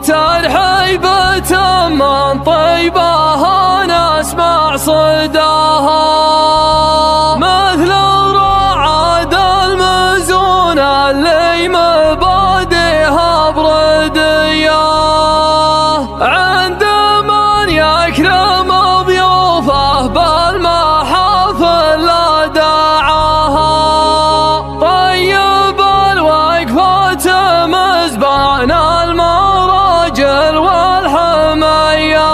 ترحيبة من طيبها نسمع صداها، مثل الرعد المزون اللي مبادئها بردية، عند من يكرم ضيوفه بالمحافل لا دعاها، طيب الوقفة مزبان المراجل والحمية،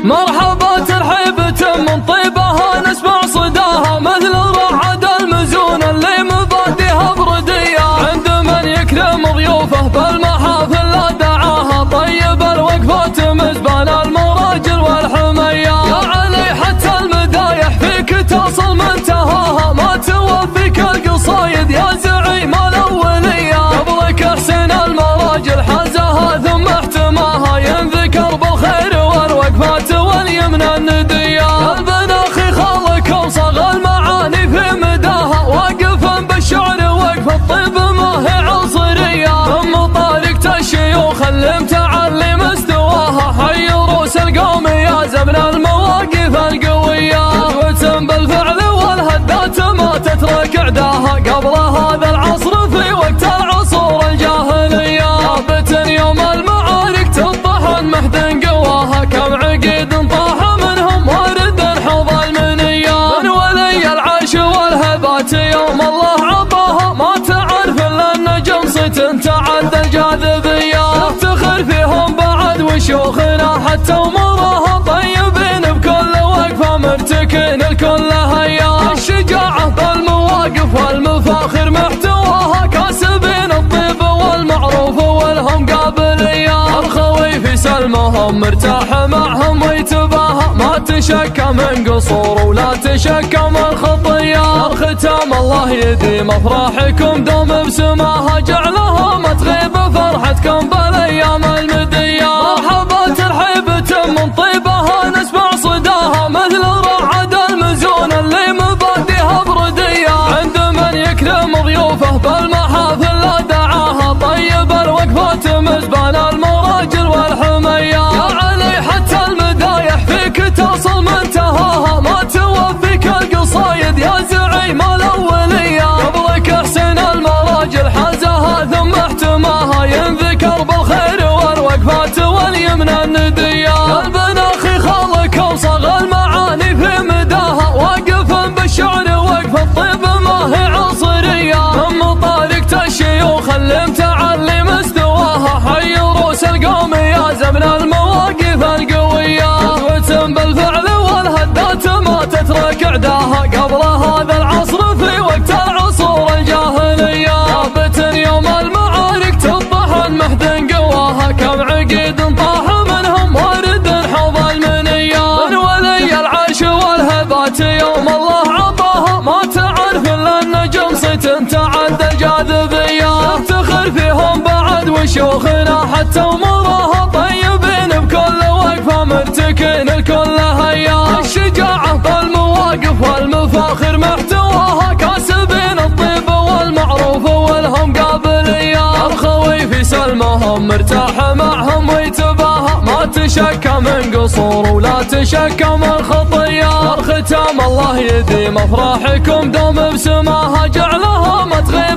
مرحبا ترحيبة من طيبها نسمع صداها، مثل الرعد المزون اللي مبادئها بردية، عند من يكرم ضيوفه بالمحافل لا دعاها، طيب الوقفة مزبان المراجل والحمية، يا علي حتى المدايح فيك تصل منتهاها، ما توفيك القصايد يا زعيم الأولية، قبلك احسن المراجل حازها ثم احتماها، ينذكر بالخير والوقفات واليمن الندية، قلبنا اخي خالك وصغى المعاني في مداها، واقفا بالشعر وقف الطيب ما هي عصرية، ثم طارقة الشيوخ اللي متعلي مستواها، حي روس القوم يا زمن المواقف القوية، قدوة بالفعل والهدات ما تترك عداها، قبل هذا العصر في وقت العصور الجاهلية، ثابت يوم المعارك تطحن محد قواها، كم عقيد طاح منهم وارد حوض المنية، من ولي العيش والهبات يوم الله عطاها، ما تعرف الا النجم صيت تعد الجاذبية، نفتخر فيهم بعد وشيوخنا حتى امورها، طيبين بكل وقفة مرتكين الكل هيا، الشجاعة بالمواقف والمفاخر محتواها، كاسبين الطيب والمعروف والهم قابلية، الخوي في سلمهم مرتاح معهم ويتباهى، ما تشكى من قصور ولا تشكى من خطية، الختام الله يديم افراحكم دوم بسماها، جعلها ما تغيب فرحتكم بالايام المدية، مرحبا ترحيبة من طيبها نسمع صداها، مثل الرعد المزون اللي مبادئها بردية، عند من يكرم ضيوفه بالمحافل لا دعاها، طيب الوقفة مزبان المراجل والحمية، يا علي حتى المدايح فيك تصل منتهاها، ما توفيك القصايد يا زعيم الأولية، قبلك احسن المراجل حازها ثم احتماها، ينذكر بالخير والوقفات واليمن الندية، قلبنا اخي خالك وصغى المعاني في مداها، واقفا بالشعر وقف الطيب ما هي عصرية، ثم طارقة الشيوخ اللي متعلي مستواها، حي روس القوم يا زمن المواقف القوية، قدوة بالفعل والهدات ما تترك عداها، قبل هذا العصر في وقت العصور الجاهلية، ثابت يوم المعارك تطحن محد قواها، كم عقيد طاح منهم وارد حوض المنية، من ولي العيش والهبات يوم الله عطاها، ما تعرف الا النجم صيت تعد الجاذبية، نفتخر فيهم بعد وشيوخنا حتى امورها، طيبين بكل وقفة مرتكين الكل هيا، الشجاعة بالمواقف والمفاخر محتواها، كاسبين الطيب والمعروف والهم قابلية، الخوي في سلمهم مرتاح معهم ويتباهى، ما تشكى من قصور ولا تشكى من خطية، الختام الله يديم افراحكم دوم بسماها، جعلها ما تغيب